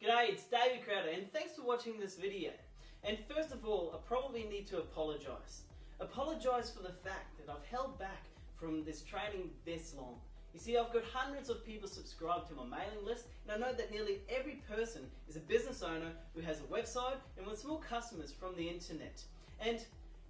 G'day, it's David Crowder and thanks for watching this video. And first of all, I probably need to apologise. Apologise for the fact that I've held back from this training this long. You see, I've got hundreds of people subscribed to my mailing list, and I know that nearly every person is a business owner who has a website and wants more customers from the internet. And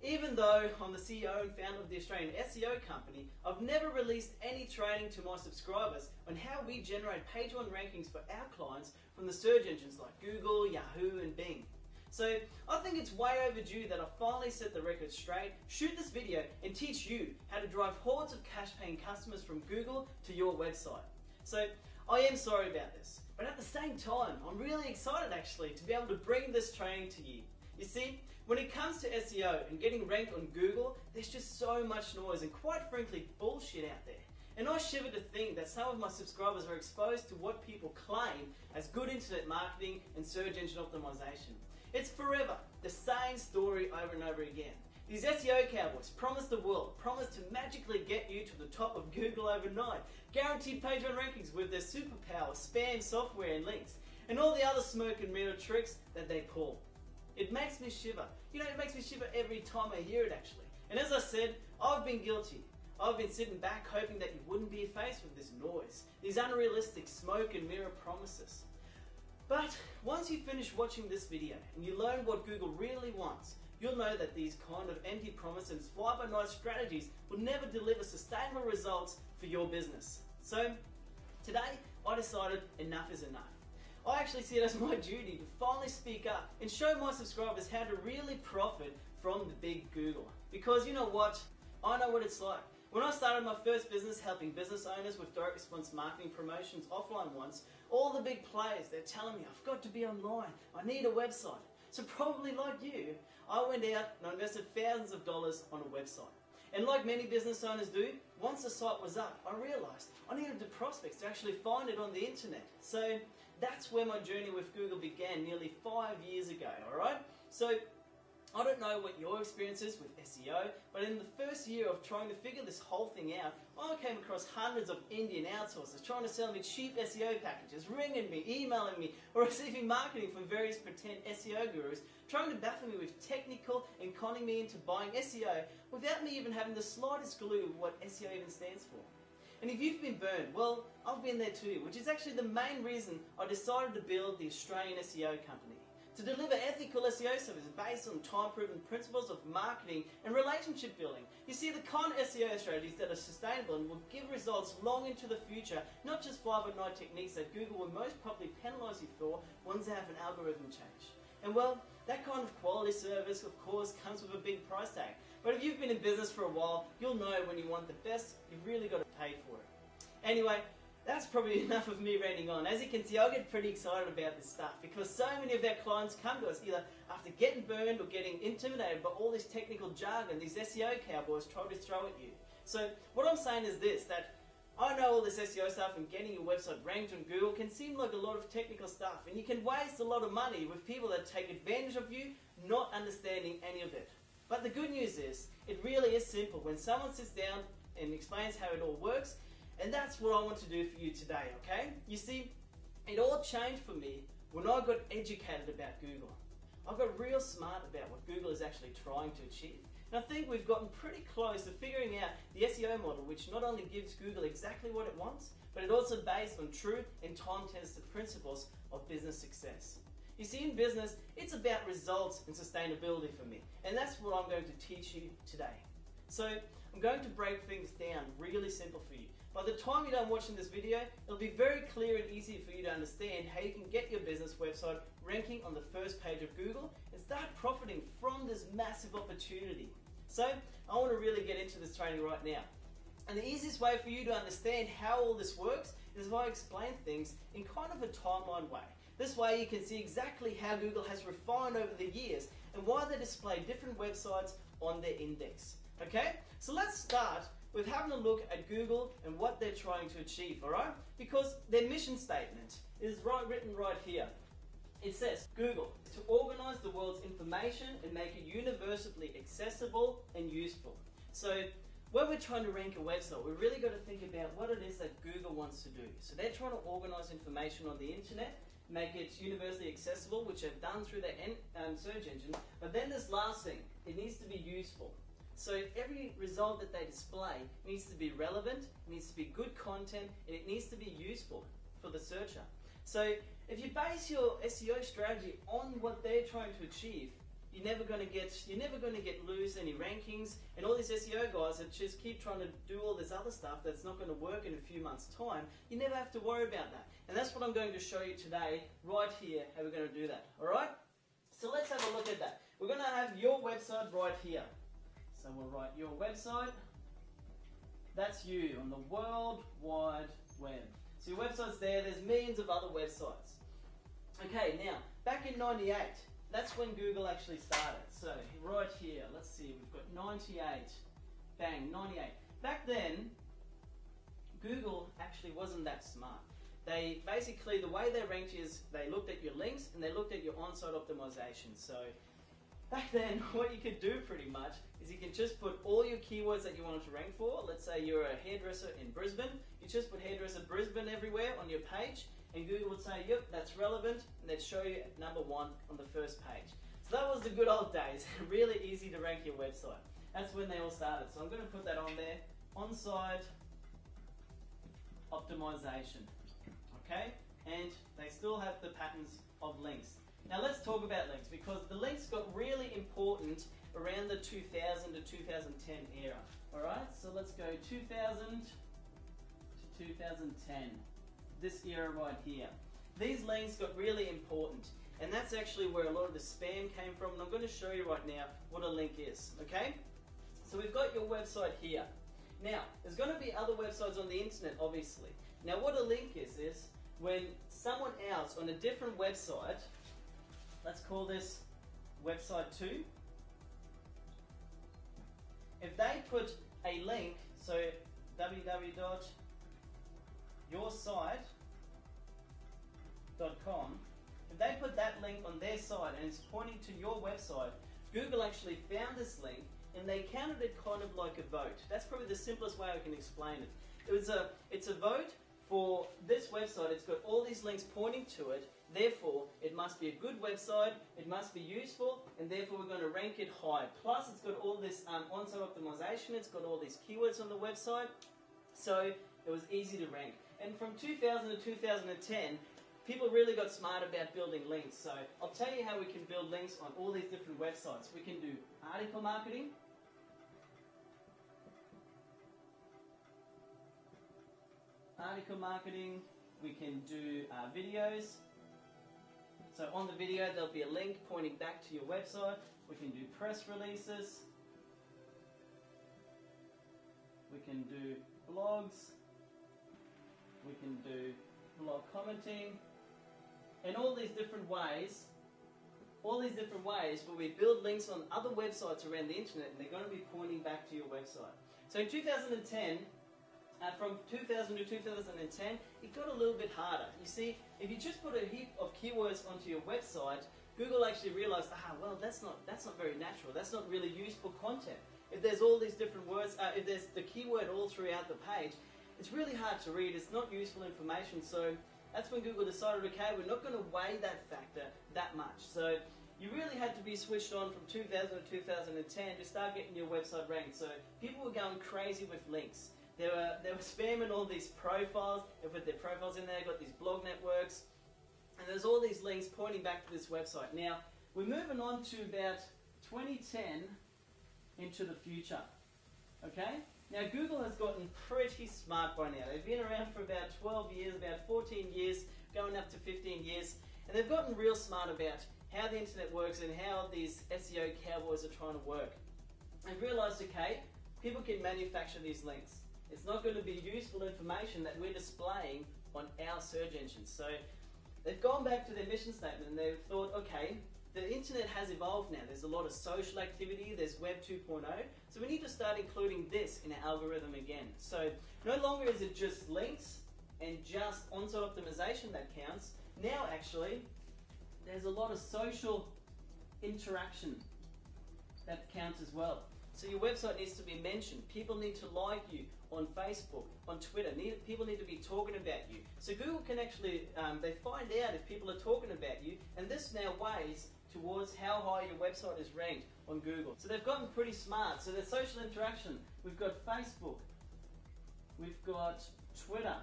even though I'm the CEO and founder of the Australian SEO company, I've never released any training to my subscribers on how we generate page one rankings for our clients from the search engines like Google, Yahoo and Bing. So I think it's way overdue that I finally set the record straight, shoot this video and teach you how to drive hordes of cash paying customers from Google to your website. So I am sorry about this, but at the same time I'm really excited actually to be able to bring this training to you. You see, when it comes to SEO and getting ranked on Google, there's just so much noise and quite frankly bullshit out there. And I shiver to think that some of my subscribers are exposed to what people claim as good internet marketing and search engine optimization. It's forever the same story over and over again. These SEO cowboys promise the world, promise to magically get you to the top of Google overnight, guaranteed page one rankings with their superpower, spam software and links, and all the other smoke and mirror tricks that they pull. It makes me shiver. You know, it makes me shiver every time I hear it actually. And as I said, I've been guilty. I've been sitting back hoping that you wouldn't be faced with this noise, these unrealistic smoke and mirror promises. But once you finish watching this video and you learn what Google really wants, you'll know that these kind of empty promises, fly-by-night strategies will never deliver sustainable results for your business. So today I decided enough is enough. I actually see it as my duty to finally speak up and show my subscribers how to really profit from the big Google. Because you know what? I know what it's like. When I started my first business helping business owners with direct response marketing promotions offline once, all the big players, they're telling me I've got to be online, I need a website. So probably like you, I went out and I invested thousands of dollars on a website. And like many business owners do, once the site was up, I realised I needed the prospects to actually find it on the internet. So that's where my journey with Google began nearly 5 years ago, alright? So I don't know what your experience is with SEO, but in the first year of trying to figure this whole thing out, I came across hundreds of Indian outsourcers trying to sell me cheap SEO packages, ringing me, emailing me, or receiving marketing from various pretend SEO gurus, trying to baffle me with technical and conning me into buying SEO without me even having the slightest clue what SEO even stands for. And if you've been burned, well, I've been there too, which is actually the main reason I decided to build the Australian SEO company. To deliver ethical SEO services based on time-proven principles of marketing and relationship building. You see, the kind of SEO strategies that are sustainable and will give results long into the future, not just fly-by-night techniques that Google will most probably penalise you for once they have an algorithm change. And well, that kind of quality service of course comes with a big price tag. But if you've been in business for a while, you'll know when you want the best, you've really got to pay for it. Anyway, that's probably enough of me ranting on. As you can see, I get pretty excited about this stuff because so many of our clients come to us either after getting burned or getting intimidated by all this technical jargon these SEO cowboys try to throw at you. So what I'm saying is this, that I know all this SEO stuff and getting your website ranked on Google can seem like a lot of technical stuff and you can waste a lot of money with people that take advantage of you not understanding any of it. But the good news is, it really is simple when someone sits down and explains how it all works. And that's what I want to do for you today, okay? You see, it all changed for me when I got educated about Google. I got real smart about what Google is actually trying to achieve. And I think we've gotten pretty close to figuring out the SEO model, which not only gives Google exactly what it wants, but it's also based on true and time-tested principles of business success. You see, in business, it's about results and sustainability for me. And that's what I'm going to teach you today. So I'm going to break things down really simple for you. By the time you're done watching this video, it'll be very clear and easy for you to understand how you can get your business website ranking on the first page of Google and start profiting from this massive opportunity. So I want to really get into this training right now. And the easiest way for you to understand how all this works is if I explain things in kind of a timeline way. This way you can see exactly how Google has refined over the years and why they display different websites on their index. Okay, so let's start with having a look at Google and what they're trying to achieve, alright? Because their mission statement is written right here. It says, Google is to organize the world's information and make it universally accessible and useful. So when we're trying to rank a website, we've really got to think about what it is that Google wants to do. So they're trying to organize information on the internet make it universally accessible, which they've done through their search engine. But then this last thing, it needs to be useful. So every result that they display needs to be relevant, it needs to be good content, and it needs to be useful for the searcher. So if you base your SEO strategy on what they're trying to achieve, you're never going to lose any rankings. And all these SEO guys that just keep trying to do all this other stuff that's not going to work in a few months' time, you never have to worry about that. And that's what I'm going to show you today, right here, how we're going to do that. All right? So let's have a look at that. We're going to have your website right here. So we'll write your website. That's you on the World Wide Web. So your website's there. There's millions of other websites. Okay, now, back in '98, that's when Google actually started. So right here, let's see, we've got 98. Bang, 98. Back then, Google actually wasn't that smart. They basically, the way they ranked is they looked at your links and they looked at your on-site optimization. So back then, what you could do pretty much is you can just put all your keywords that you wanted to rank for. Let's say you're a hairdresser in Brisbane. You just put hairdresser Brisbane everywhere on your page, and Google would say, yep, that's relevant, and they'd show you at number 1 on the first page. So that was the good old days. Really easy to rank your website. That's when they all started. So I'm going to put that on there. On-site optimization. Okay? And they still have the patterns of links. Now let's talk about links, because the links got really important around the 2000 to 2010 era. Alright, so let's go 2000 to 2010. This era right here. These links got really important, and that's actually where a lot of the spam came from, and I'm going to show you right now what a link is. Okay? So we've got your website here. Now, there's going to be other websites on the internet, obviously. Now what a link is when someone else on a different website, let's call this website 2. If they put a link, so www.yoursite.com, if they put that link on their site and it's pointing to your website, Google actually found this link and they counted it kind of like a vote. That's probably the simplest way I can explain it. It's a vote for this website. It's got all these links pointing to it. Therefore, it must be a good website, it must be useful, and therefore we're going to rank it high. Plus, it's got all this on-site optimization, it's got all these keywords on the website, so it was easy to rank. And from 2000 to 2010, people really got smart about building links. So I'll tell you how we can build links on all these different websites. We can do article marketing, we can do videos. So on the video there'll be a link pointing back to your website. We can do press releases. We can do blogs. We can do blog commenting. And all these different ways where we build links on other websites around the internet, and they're going to be pointing back to your website. So in 2010, from 2000 to 2010, it got a little bit harder. You see, if you just put a heap of keywords onto your website, Google actually realized, well, that's not very natural. That's not really useful content. If there's all these different words, if there's the keyword all throughout the page, it's really hard to read. It's not useful information. So that's when Google decided, okay, we're not going to weigh that factor that much. So you really had to be switched on from 2000 to 2010 to start getting your website ranked. So people were going crazy with links. They were spamming all these profiles. They put their profiles in there, got these blog networks, and there's all these links pointing back to this website. Now, we're moving on to about 2010 into the future. Okay? Now, Google has gotten pretty smart by now. They've been around for about 12 years, about 14 years, going up to 15 years, and they've gotten real smart about how the internet works and how these SEO cowboys are trying to work. They've realized, okay, people can manufacture these links. It's not going to be useful information that we're displaying on our search engines. So they've gone back to their mission statement and they've thought, okay, the internet has evolved now. There's a lot of social activity, there's Web 2.0, so we need to start including this in our algorithm again. So no longer is it just links and just on-site optimization that counts. Now actually, there's a lot of social interaction that counts as well. So your website needs to be mentioned. People need to like you on Facebook, on Twitter. People need to be talking about you. So Google can actually, they find out if people are talking about you, and this now weighs towards how high your website is ranked on Google. So they've gotten pretty smart. So there's social interaction. We've got Facebook. We've got Twitter.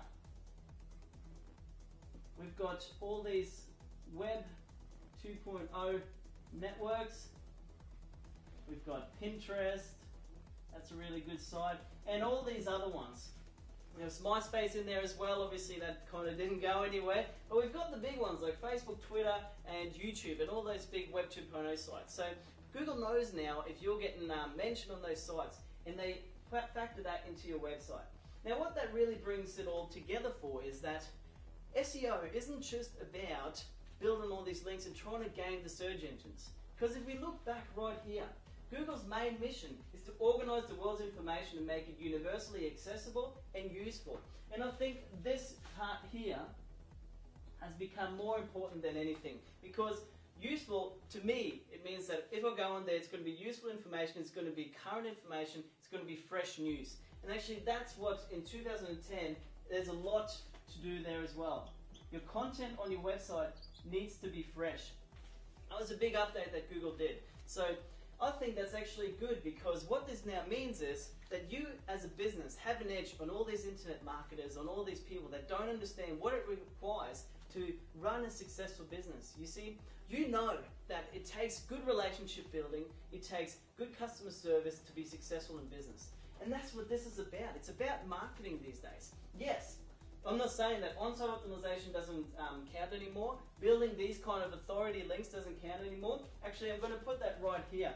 We've got all these Web 2.0 networks. We've got Pinterest. That's a really good site. And all these other ones. There's MySpace in there as well. Obviously that kind of didn't go anywhere. But we've got the big ones like Facebook, Twitter, and YouTube, and all those big Web 2.0 sites. So Google knows now if you're getting mentioned on those sites, and they factor that into your website. Now what that really brings it all together for is that SEO isn't just about building all these links and trying to game the search engines. Because if we look back right here, Google's main mission is to organize the world's information and make it universally accessible and useful. And I think this part here has become more important than anything, because useful, to me, it means that if I go on there, it's going to be useful information, it's going to be current information, it's going to be fresh news. And actually that's what, in 2010, there's a lot to do there as well. Your content on your website needs to be fresh. That was a big update that Google did. So I think that's actually good, because what this now means is that you as a business have an edge on all these internet marketers, on all these people that don't understand what it requires to run a successful business. You see, you know that it takes good relationship building, it takes good customer service to be successful in business. And that's what this is about. It's about marketing these days. Yes, I'm not saying that on-site optimization doesn't count anymore. Building these kind of authority links doesn't count anymore. Actually, I'm going to put that right here.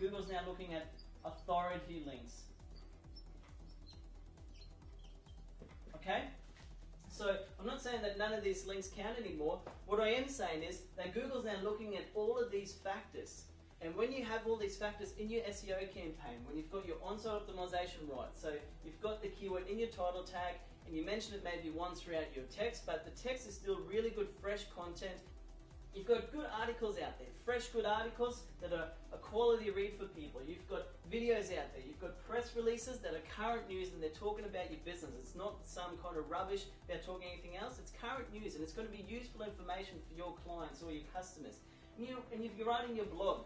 Google's now looking at authority links. Okay? So I'm not saying that none of these links count anymore. What I am saying is that Google's now looking at all of these factors. And when you have all these factors in your SEO campaign, when you've got your on-site optimization right, so you've got the keyword in your title tag, and you mention it maybe once throughout your text, but the text is still really good, fresh content. You've got good articles out there, fresh good articles that are a quality read for people. You've got videos out there. You've got press releases that are current news and they're talking about your business. It's not some kind of rubbish they're talking anything else. It's current news, and it's going to be useful information for your clients or your customers. And if you're writing your blog,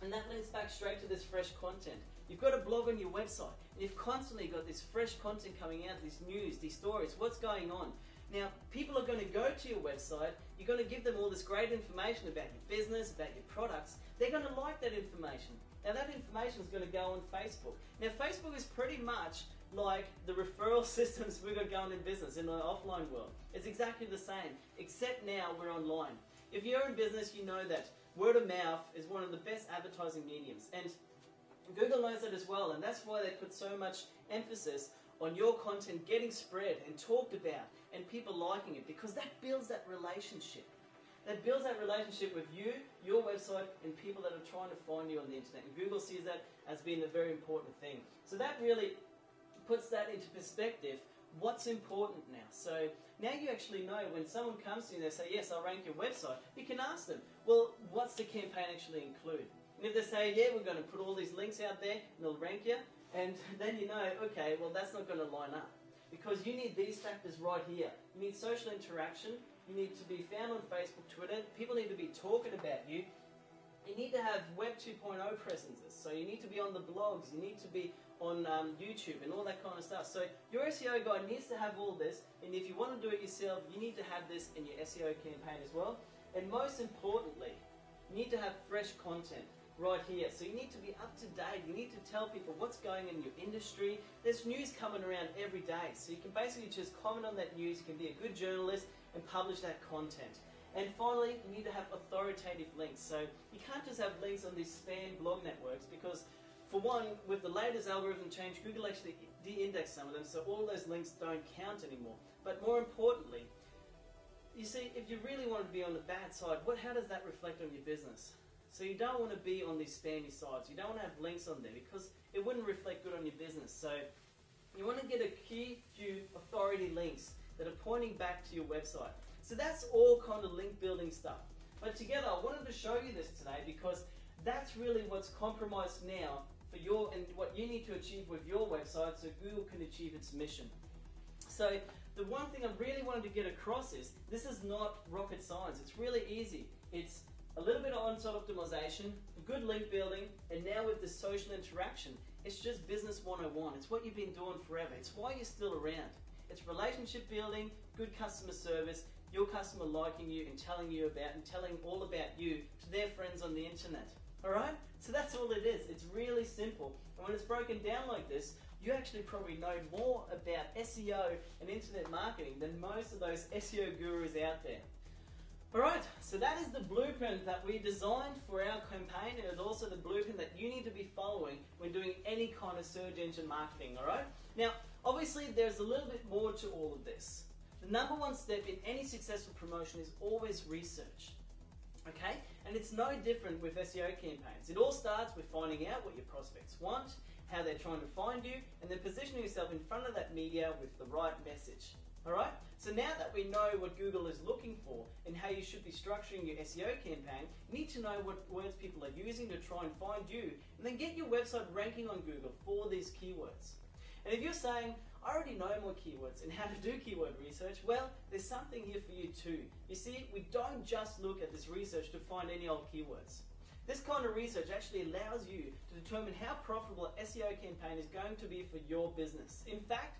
and that links back straight to this fresh content. You've got a blog on your website, and you've constantly got this fresh content coming out, this news, these stories, what's going on. Now, people are going to go to your website, you're going to give them all this great information about your business, about your products. They're going to like that information. Now, that information is going to go on Facebook. Now, Facebook is pretty much like the referral systems we've got going in business, in the offline world. It's exactly the same, except now we're online. If you're in business, you know that word of mouth is one of the best advertising mediums, and Google knows that as well, and that's why they put so much emphasis on your content getting spread and talked about and people liking it, because that builds that relationship. That builds that relationship with you, your website, and people that are trying to find you on the internet, and Google sees that as being a very important thing. So that really puts that into perspective. What's important now? So now you actually know when someone comes to you and they say, yes, I'll rank your website, you can ask them, well, what's the campaign actually include? And if they say, yeah, we're going to put all these links out there and they'll rank you, and then you know, okay, well, that's not going to line up. Because you need these factors right here. You need social interaction, you need to be found on Facebook, Twitter, people need to be talking about you. You need to have Web 2.0 presences, so you need to be on the blogs, you need to be on YouTube and all that kind of stuff. So your SEO guy needs to have all this, and if you want to do it yourself, you need to have this in your SEO campaign as well. And most importantly, you need to have fresh content right here. So you need to be up to date, you need to tell people what's going on in your industry. There's news coming around every day, so you can basically just comment on that news, you can be a good journalist and publish that content. And finally, you need to have authoritative links. So you can't just have links on these spam blog networks, because for one, with the latest algorithm change, Google actually de-indexed some of them, so all those links don't count anymore. But more importantly, you see, if you really want to be on the bad side, how does that reflect on your business? So you don't want to be on these spammy sites. You don't want to have links on there, because it wouldn't reflect good on your business. So you want to get a key few authority links that are pointing back to your website. So that's all kind of link building stuff. But together, I wanted to show you this today, because that's really what's compromised now for your and what you need to achieve with your website so Google can achieve its mission. So the one thing I really wanted to get across is this is not rocket science. It's really easy. It's a little bit of on-site optimization, good link building, and now with the social interaction, it's just business 101. It's what you've been doing forever. It's why you're still around. It's relationship building, good customer service, your customer liking you and telling you about and telling all about you to their friends on the internet. Alright? So that's all it is. It's really simple. And when it's broken down like this, you actually probably know more about SEO and internet marketing than most of those SEO gurus out there. Alright, so that is the blueprint that we designed for our campaign, and it's also the blueprint that you need to be following when doing any kind of search engine marketing, alright? Now, obviously there's a little bit more to all of this. The number one step in any successful promotion is always research. Okay? And it's no different with SEO campaigns. It all starts with finding out what your prospects want, how they're trying to find you, and then positioning yourself in front of that media with the right message. Alright? So now that we know what Google is looking for and how you should be structuring your SEO campaign, you need to know what words people are using to try and find you, and then get your website ranking on Google for these keywords. And if you're saying, I already know more keywords and how to do keyword research, well, there's something here for you too. You see, we don't just look at this research to find any old keywords. This kind of research actually allows you to determine how profitable an SEO campaign is going to be for your business. In fact,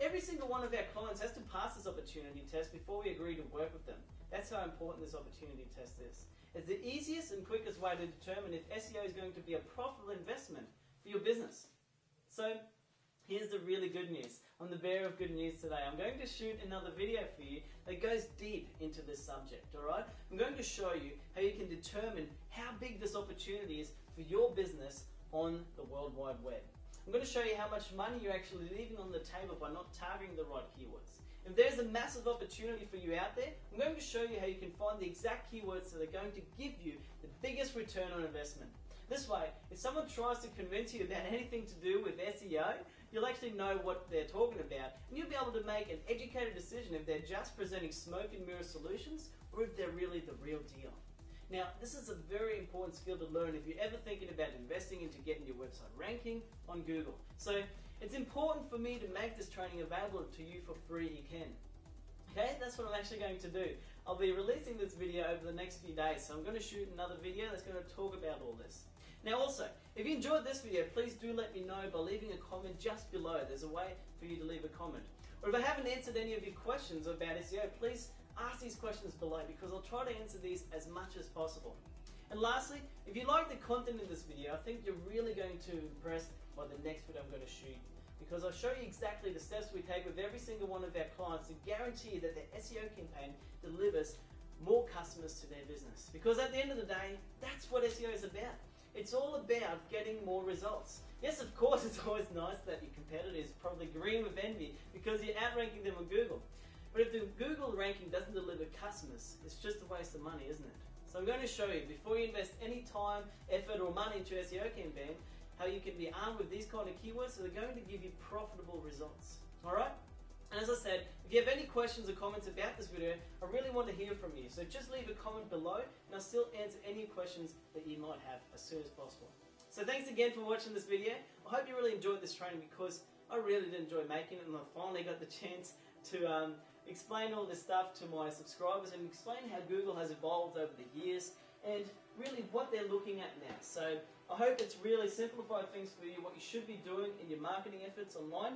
every single one of our clients has to pass this opportunity test before we agree to work with them. That's how important this opportunity test is. It's the easiest and quickest way to determine if SEO is going to be a profitable investment for your business. So, here's the really good news. I'm the bearer of good news today. I'm going to shoot another video for you that goes deep into this subject, alright? I'm going to show you how you can determine how big this opportunity is for your business on the World Wide Web. I'm going to show you how much money you're actually leaving on the table by not targeting the right keywords. If there's a massive opportunity for you out there, I'm going to show you how you can find the exact keywords that are going to give you the biggest return on investment. This way, if someone tries to convince you about anything to do with SEO, you'll actually know what they're talking about, and you'll be able to make an educated decision if they're just presenting smoke and mirror solutions or if they're really the real deal. Now, this is a very important skill to learn if you're ever thinking about investing into getting your website ranking on Google. So, it's important for me to make this training available to you for free if you can. Okay, that's what I'm actually going to do. I'll be releasing this video over the next few days, so I'm going to shoot another video that's going to talk about all this. Now also, if you enjoyed this video, please do let me know by leaving a comment just below. There's a way for you to leave a comment. Or if I haven't answered any of your questions about SEO, please ask these questions below because I'll try to answer these as much as possible. And lastly, if you like the content in this video, I think you're really going to be impressed by the next video I'm going to shoot, because I'll show you exactly the steps we take with every single one of our clients to guarantee that their SEO campaign delivers more customers to their business. Because at the end of the day, that's what SEO is about. It's all about getting more results. Yes, of course, it's always nice that your competitor is probably green with envy because you're outranking them on Google. But if the Google ranking doesn't deliver customers, it's just a waste of money, isn't it? So I'm going to show you, before you invest any time, effort or money into your SEO campaign, how you can be armed with these kind of keywords that are going to give you profitable results. Alright? And as I said, if you have any questions or comments about this video, I really want to hear from you. So just leave a comment below and I'll still answer any questions that you might have as soon as possible. So thanks again for watching this video. I hope you really enjoyed this training because I really did enjoy making it, and I finally got the chance to explain all this stuff to my subscribers and explain how Google has evolved over the years and really what they're looking at now. So I hope it's really simplified things for you, what you should be doing in your marketing efforts online.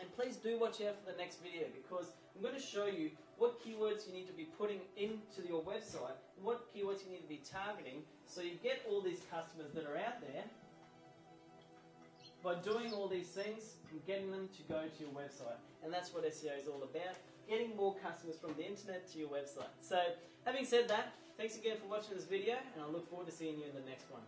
And please do watch out for the next video because I'm going to show you what keywords you need to be putting into your website, what keywords you need to be targeting so you get all these customers that are out there by doing all these things and getting them to go to your website. And that's what SEO is all about, getting more customers from the internet to your website. So having said that, thanks again for watching this video and I look forward to seeing you in the next one.